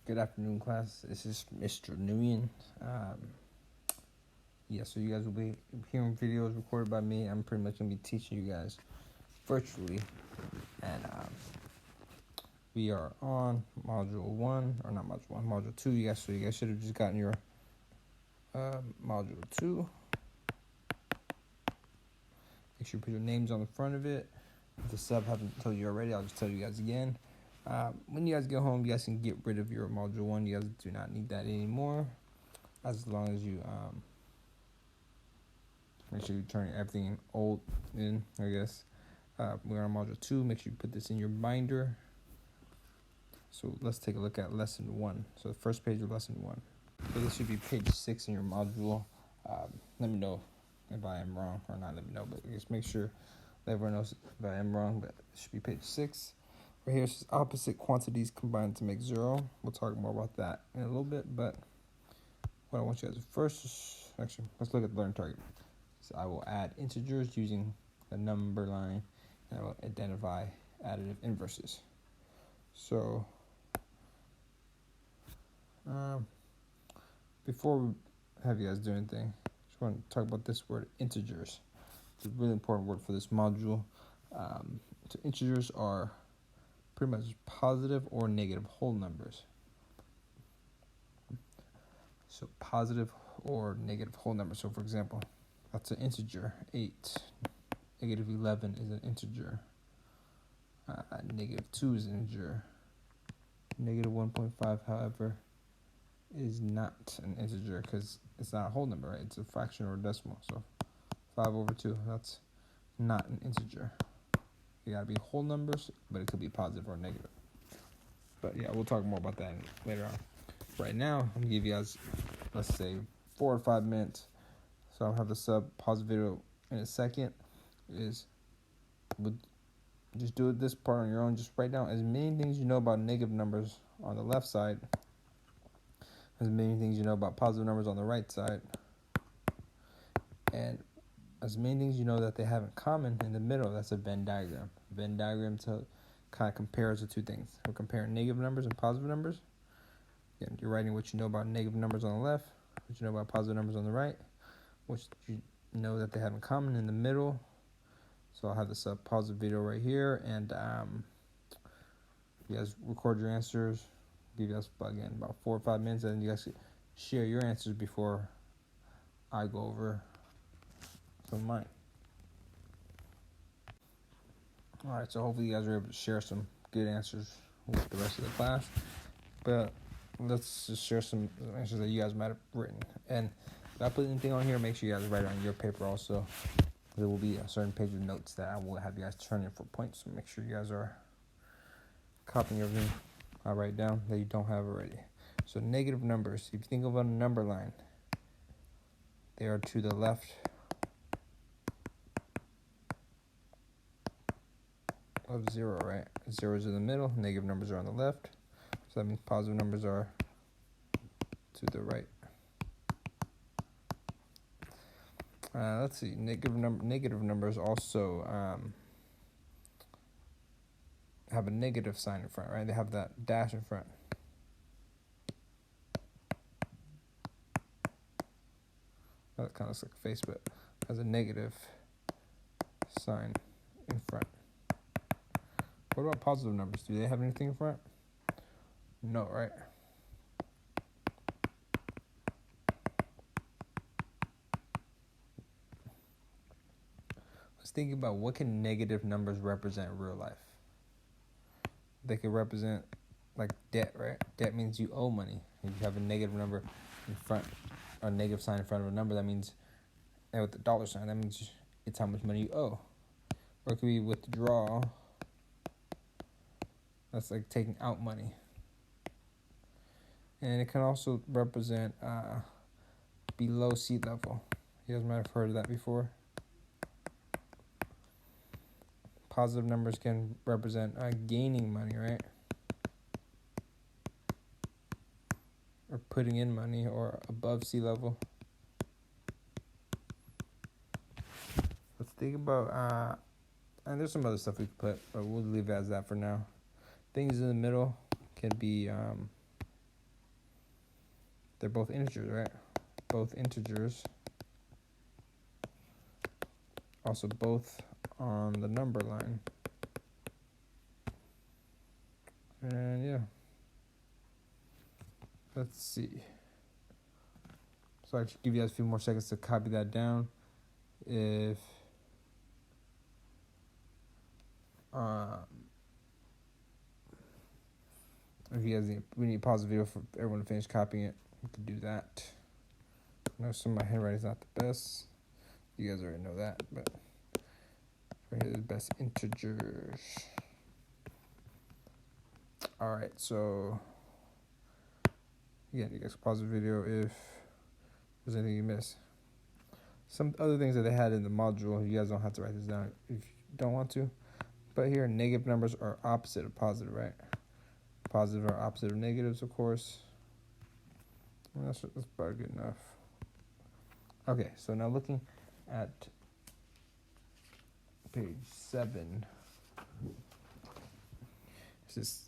Good afternoon, class. This is Mr. Nguyen. So you guys will be hearing videos recorded by me. I'm pretty much going to be teaching you guys virtually. And we are on Module 1, or not Module 1, Module 2. So you guys should have just gotten your Module 2. Make sure you put your names on the front of it. If the sub hasn't told you already, I'll just tell you guys again. When you guys get home, you guys can get rid of your Module 1. You guys do not need that anymore. As long as you make sure you turn everything old in, I guess. We're on Module 2. Make sure you put this in your binder. So let's take a look at Lesson 1. So the first page of Lesson 1. So this should be page 6 in your module. Let me know if I am wrong, or not let me know, but just make sure that everyone knows if I am wrong, but it should be page 6. Right here, it says opposite quantities combine to make 0. We'll talk more about that in a little bit, but what I want you guys to first, actually, let's look at the learn target. So I will add integers using the number line, and I will identify additive inverses. So before we have you guys do anything, I just want to talk about this word, integers. It's a really important word for this module. So integers are pretty much positive or negative whole numbers. So positive or negative whole numbers. So for example, that's an integer, 8. Negative 11 is an integer. Negative 2 is an integer. Negative 1.5, however, is not an integer because it's not a whole number, right? It's a fraction or a decimal. So 5/2, that's not an integer. You gotta be whole numbers, but it could be positive or negative. But yeah, we'll talk more about that later on. Right now, I'm gonna give you guys, let's say, 4 or 5 minutes. So I'll have the sub pause the video in a second. Just do this part on your own. Just write down as many things you know about negative numbers on the left side, as many things you know about positive numbers on the right side, and as many things you know that they have in common in the middle. That's a Venn diagram. Venn diagram kind of compares the two things. We're comparing negative numbers and positive numbers. Again, you're writing what you know about negative numbers on the left, what you know about positive numbers on the right, what you know that they have in common in the middle. So I'll have this pause the video right here, and you guys record your answers. Give you guys about 4 or 5 minutes, and you guys share your answers before I go over some of mine. All right, so hopefully you guys are able to share some good answers with the rest of the class. But let's just share some answers that you guys might have written. And if I put anything on here, make sure you guys write it on your paper also. There will be a certain page of notes that I will have you guys turn in for points. So make sure you guys are copying everything I write down that you don't have already. So negative numbers. If you think of a number line, they are to the left of 0, right? 0 is in the middle. Negative numbers are on the left. So that means positive numbers are to the right. Let's see. Negative numbers also have a negative sign in front, right? They have that dash in front. That kind of looks like a face, but has a negative sign in front. What about positive numbers? Do they have anything in front? No, right? Let's think about what can negative numbers represent in real life. They could represent like debt, right? Debt means you owe money. If you have a negative number in front, or a negative sign in front of a number, that means, and with the dollar sign, that means it's how much money you owe. Or it could be withdraw. That's like taking out money. And it can also represent below sea level. You guys might have heard of that before. Positive numbers can represent gaining money, right? Or putting in money, or above sea level. Let's think about, and there's some other stuff we could put, but we'll leave it as that for now. Things in the middle can be They're both integers, right? Both integers. Also both on the number line. And yeah. Let's see. So I should give you guys a few more seconds to copy that down. If you guys we need to pause the video for everyone to finish copying it. We can do that. I know some of my handwriting is not the best. You guys already know that, but right here, the best integers. All right, so again, you guys can pause the video if there's anything you miss. Some other things that they had in the module, you guys don't have to write this down if you don't want to. But here, negative numbers are opposite of positive, right? Positive are opposite of negatives, of course. Well, that's about good enough. Okay, so now looking at page 7, it's just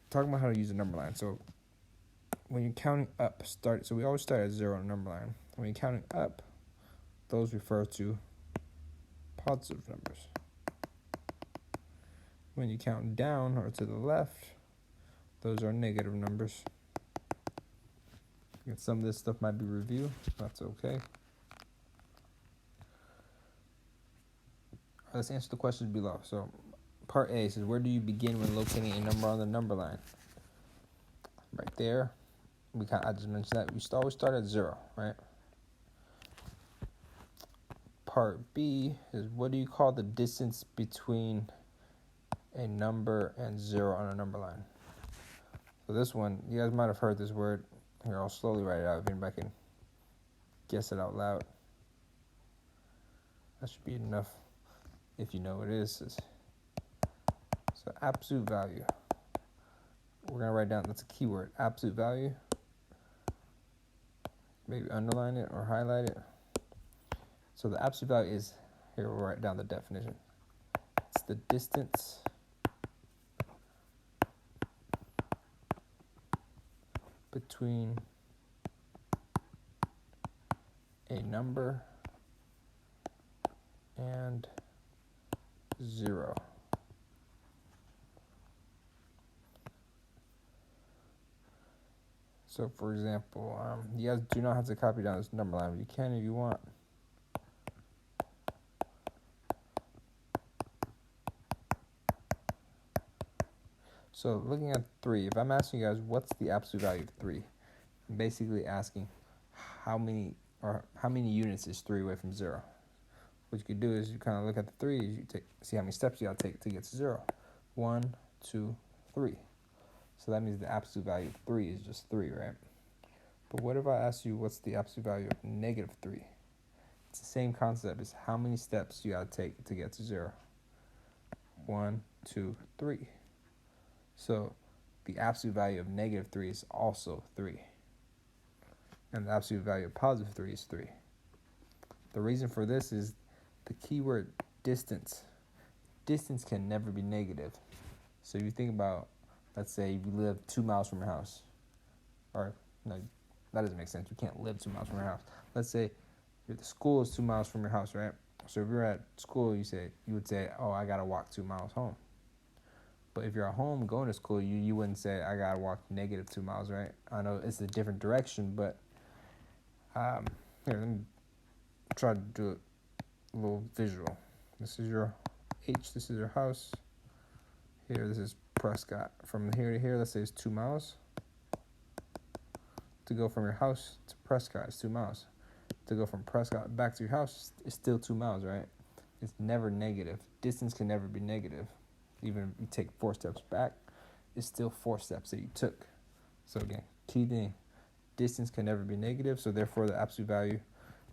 talking about how to use a number line. So when you're counting up, so we always start at 0 on a number line. When you're counting up, those refer to positive numbers. When you count down or to the left, those are negative numbers. And some of this stuff might be review. That's okay. Let's answer the questions below. So part A says, where do you begin when locating a number on the number line? Right there. I just mentioned that. We always start at 0, right? Part B is, what do you call the distance between a number and 0 on a number line? So this one, you guys might have heard this word. Here, I'll slowly write it out if anybody can guess it out loud. That should be enough if you know what it is. So absolute value. We're going to write down, that's a keyword, absolute value. Maybe underline it or highlight it. So the absolute value is, here we'll write down the definition. It's the distance between a number and 0. So for example, you guys do not have to copy down this number line, but you can if you want. So looking at 3, if I'm asking you guys what's the absolute value of 3, I'm basically asking how many units is 3 away from 0. What you could do is you kind of look at the 3, you see how many steps you got to take to get to 0. 1, 2, 3. So that means the absolute value of 3 is just 3, right? But what if I ask you what's the absolute value of negative 3? It's the same concept as how many steps you got to take to get to 0. 1, 2, 3. So the absolute value of negative 3 is also 3. And the absolute value of positive 3 is 3. The reason for this is the keyword distance. Distance can never be negative. So if you think about, let's say you live 2 miles from your house. Or, no, that doesn't make sense. You can't live 2 miles from your house. Let's say the school is 2 miles from your house, right? So if you're at school, you would say, oh, I got to walk 2 miles home. But if you're at home going to school, you wouldn't say, I got to walk negative 2 miles, right? I know it's a different direction, but here, let me try to do it a little visual. This is your H, this is your house. Here, this is Prescott. From here to here, let's say it's 2 miles. To go from your house to Prescott is 2 miles. To go from Prescott back to your house is still 2 miles, right? It's never negative. Distance can never be negative. Even if you take 4 steps back, it's still 4 steps that you took. So again, key thing, distance can never be negative, so therefore the absolute value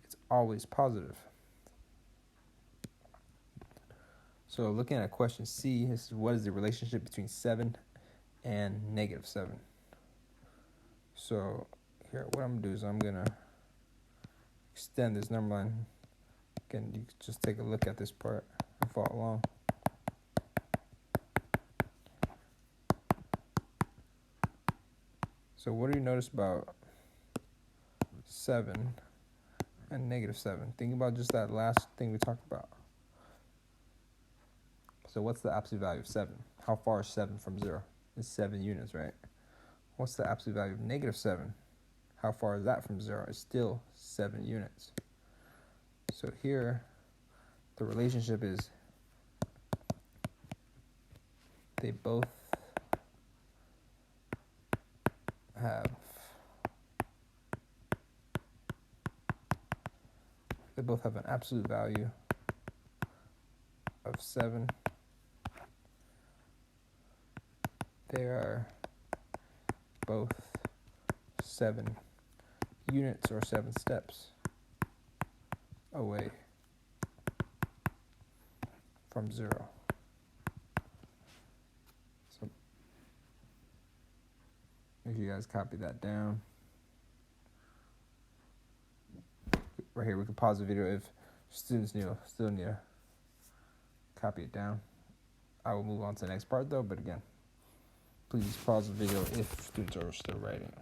is always positive. So looking at question C, this is what is the relationship between 7 and negative 7? So here, what I'm going to do is I'm going to extend this number line. Again, you can just take a look at this part and follow along. So what do you notice about 7 and negative 7. Think about just that last thing we talked about. So what's the absolute value of 7? How far is 7 from 0? It's 7 units, right? What's the absolute value of negative 7? How far is that from 0? It's still 7 units. So here, the relationship is they both have an absolute value of 7. They are both 7 units or 7 steps away from 0. So make sure you guys copy that down. Right here, we can pause the video if students still need to copy it down. I will move on to the next part though, but again, please pause the video if students are still writing.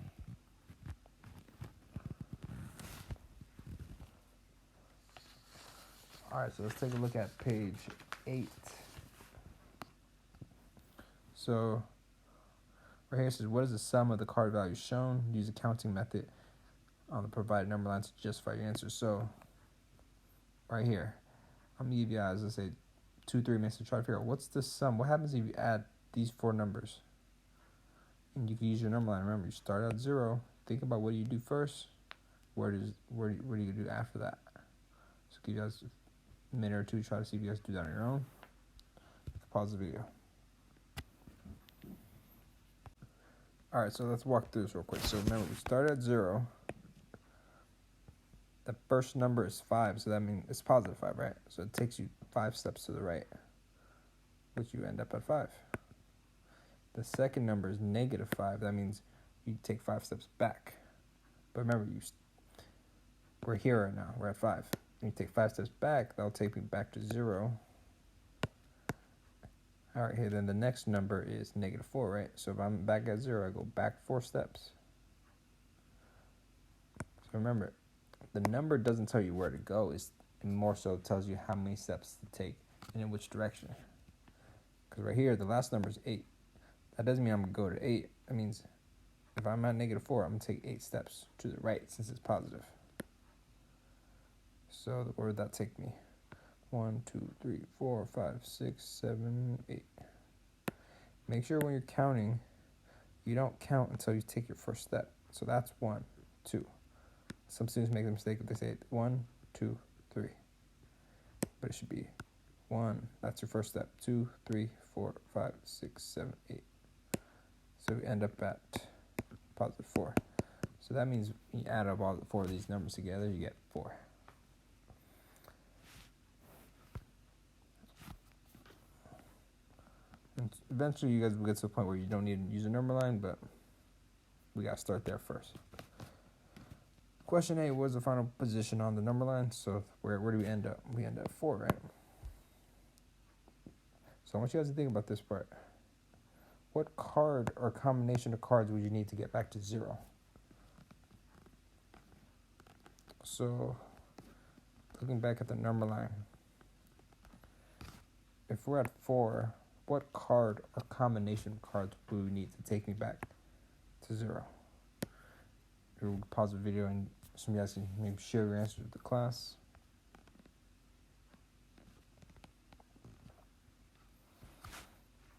All right, so let's take a look at page 8. So right here it says, what is the sum of the card values shown? Use a counting method on the provided number line to justify your answer. So right here, I'm going to give you guys, let's say, 2, 3 minutes to try to figure out what's the sum. What happens if you add these 4 numbers? And you can use your number line. Remember, you start at 0. Think about what do you do first. What do you do after that? So give you guys a minute or two to try to see if you guys do that on your own. Pause the video. All right, so let's walk through this real quick. So remember, we start at 0. The first number is 5, so that means it's positive 5, right? So it takes you 5 steps to the right, which you end up at 5. The second number is negative 5. That means you take 5 steps back. But remember, we're here right now. We're at 5. When you take 5 steps back, that'll take me back to 0. All right, here, then the next number is negative 4, right? So if I'm back at 0, I go back 4 steps. So remember, the number doesn't tell you where to go. It more so tells you how many steps to take and in which direction. Because right here, the last number is 8. That doesn't mean I'm going to go to 8. That means if I'm at negative 4, I'm going to take 8 steps to the right since it's positive. So where would that take me? 1, 2, 3, 4, 5, 6, 7, 8. Make sure when you're counting, you don't count until you take your first step. So that's 1, 2. Some students make the mistake if they say 1, 2, 3. But it should be 1. That's your first step. 2, 3, 4, 5, 6, 7, 8. So we end up at positive 4. So that means when you add up all 4 of these numbers together, you get 4. And eventually you guys will get to a point where you don't need to use a number line, but we got to start there first. Question 8 was the final position on the number line. So where do we end up? We end up at 4, right? So I want you guys to think about this part. What card or combination of cards would you need to get back to 0? So looking back at the number line, if we're at 4, what card or combination of cards would we need to take me back to 0? We'll pause the video and some of you guys can maybe share your answers with the class.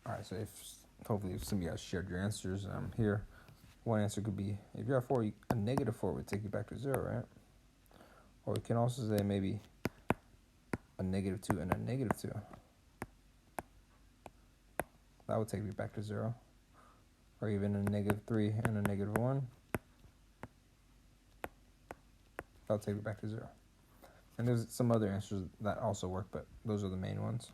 All right, so hopefully if some of you guys shared your answers here, one answer could be, if you're at 4, a negative 4 would take you back to 0, right? Or you can also say maybe a negative 2 and a negative 2. That would take me back to 0. Or even a negative 3 and a negative 1. That'll take me back to 0. And there's some other answers that also work, but those are the main ones.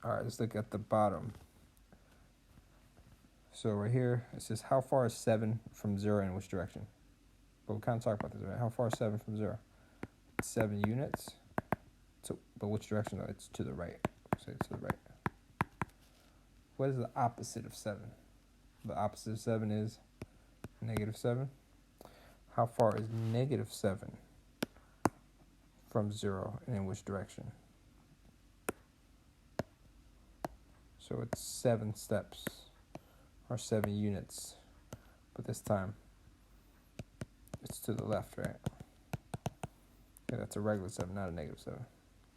All right, let's look at the bottom. So right here, it says, how far is 7 from 0 in which direction? But we kind of talked about this, right? How far is 7 from 0? It's 7 units. So, but which direction though? It's to the right. Say it's to the right. What is the opposite of 7? The opposite of 7 is Negative 7. How far is negative 7 from 0 and in which direction? So it's 7 steps or 7 units, but this time it's to the left, right? Okay, that's a regular 7, not a negative 7.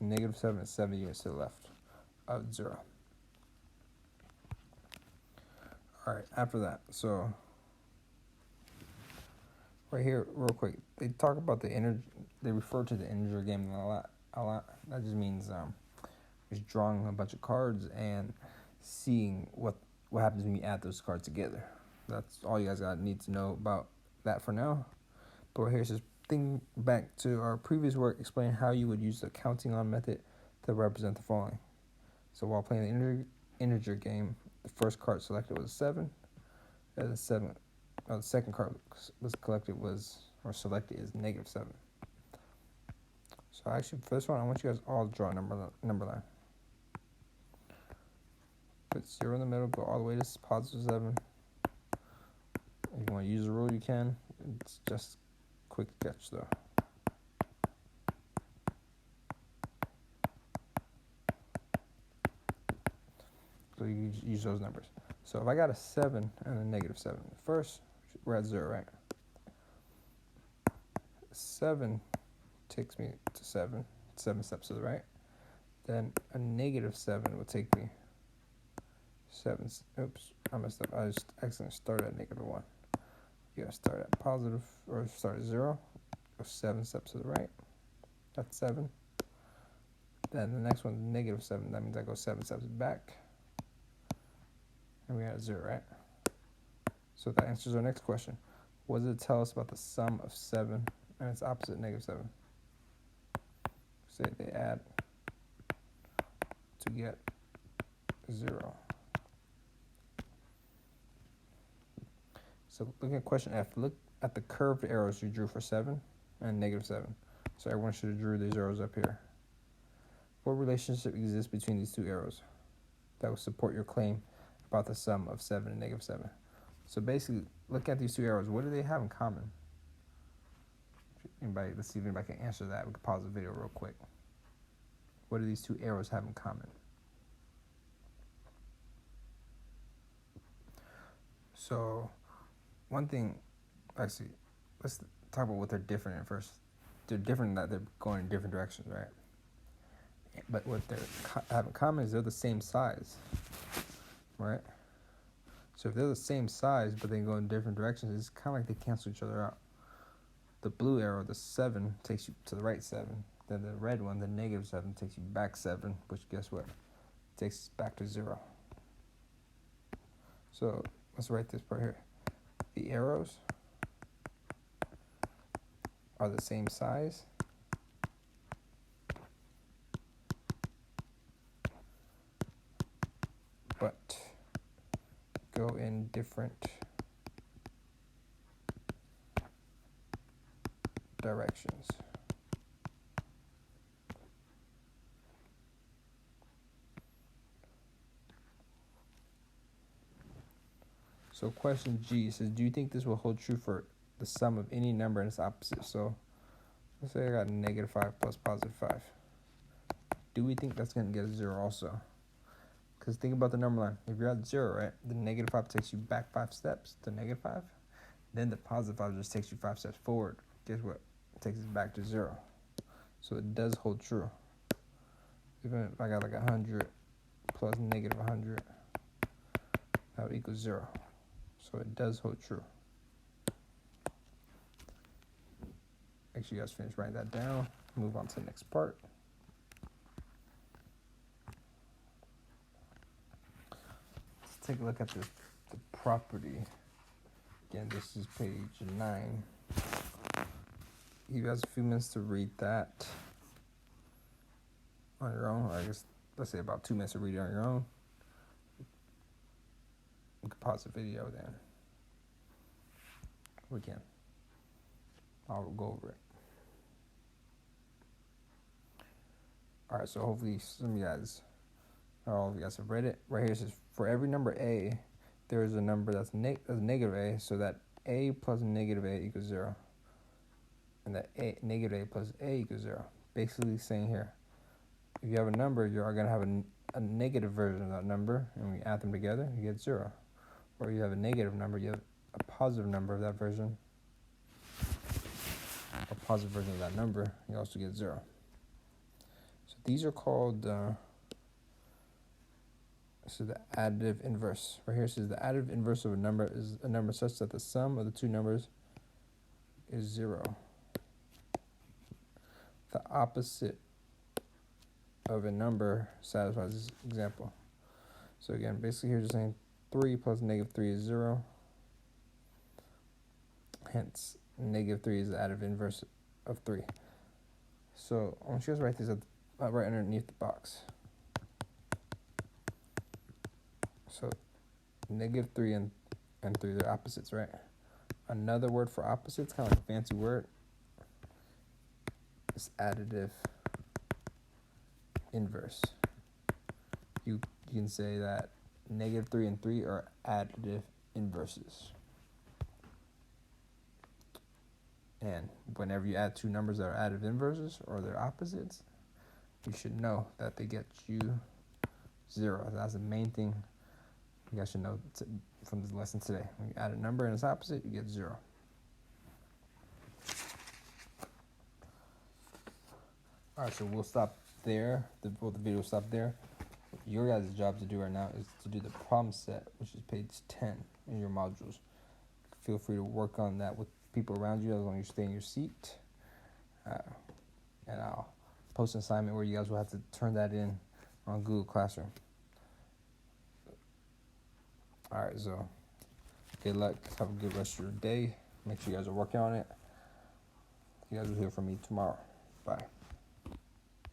Negative 7 is 7 units to the left of 0. All right, after that, so right here, real quick, they talk about the integer. They refer to the integer game a lot. That just means just drawing a bunch of cards and seeing what happens when you add those cards together. That's all you guys need to know about that for now. But right here it says, think back to our previous work explaining how you would use the counting on method to represent the following. So while playing the integer game, the first card selected was 7, and the second card was selected is negative 7. So actually, for this one, I want you guys all to draw a number line. Put 0 in the middle, go all the way to positive 7. If you want to use a rule, you can. It's just quick sketch though. So you use those numbers. So if I got a 7 and a negative 7, first we're at 0, right? 7 takes me to 7 steps to the right. Then a negative 7 would take me 7. Oops, I messed up. I just accidentally started at negative 1. You gotta start at positive, or start at 0. Go 7 steps to the right. That's 7. Then the next one's negative 7. That means I go 7 steps back. And we got 0, right? So that answers our next question. What does it tell us about the sum of 7 and its opposite, negative 7? Say they add to get 0. So looking at question F, look at the curved arrows you drew for 7 and negative 7. So everyone should have drew these arrows up here. What relationship exists between these two arrows that would support your claim about the sum of 7 and negative 7? So basically, look at these two arrows. What do they have in common? Anybody? Let's see if anybody can answer that. We can pause the video real quick. What do these two arrows have in common? So, one thing, actually, let's talk about what they're different in first. They're different in that they're going in different directions, right? But what they have in common is they're the same size, right? So if they're the same size but they go in different directions, it's kind of like they cancel each other out. The blue arrow, the 7, takes you to the right 7. Then the red one, the negative 7, takes you back 7, which guess what? Takes us back to 0. So let's write this part here. The arrows are the same size, but go in different directions. So question G says, do you think this will hold true for the sum of any number and its opposite? So let's say I got negative 5 plus positive 5. Do we think that's going to get a 0 also? Because think about the number line. If you're at 0, right, the negative 5 takes you back 5 steps to negative 5. Then the positive 5 just takes you 5 steps forward. Guess what? It takes us back to 0. So it does hold true. Even if I got like 100 plus negative 100, that would equal 0. So it does hold true. Make sure you guys finish writing that down. Move on to the next part. Let's take a look at the property. Again, this is page 9. You guys a few minutes to read that on your own. Or I guess, let's say about 2 minutes to read it on your own. We can pause the video then. We can. I'll go over it. Alright, so hopefully some of you guys, or all of you guys have read it. Right here it says, for every number A, there is a number that's negative A, so that a plus negative a equals 0. And that negative a plus a equals 0. Basically saying here, if you have a number, you're going to have a negative version of that number, and when you add them together, you get 0. Or you have a negative number, you have a positive number of that version, a positive version of that number, you also get 0. So these are called, this is the additive inverse. Right here it says the additive inverse of a number is a number such that the sum of the two numbers is 0. The opposite of a number satisfies this example. So again, basically here just saying 3 plus negative 3 is 0. Hence, negative 3 is the additive inverse of 3. So I want you guys to write this right underneath the box. So negative 3 and 3, they're opposites, right? Another word for opposites, kind of like a fancy word, is additive inverse. You can say that negative 3 and 3 are additive inverses. And whenever you add two numbers that are additive inverses or they're opposites, you should know that they get you 0. That's the main thing you guys should know from this lesson today. When you add a number and it's opposite, you get 0. All right, so we'll stop there. The video will stop there. Your guys' job to do right now is to do the problem set, which is page 10 in your modules. Feel free to work on that with people around you as long as you stay in your seat. And I'll post an assignment where you guys will have to turn that in on Google Classroom. All right, so good luck. Have a good rest of your day. Make sure you guys are working on it. You guys will hear from me tomorrow. Bye.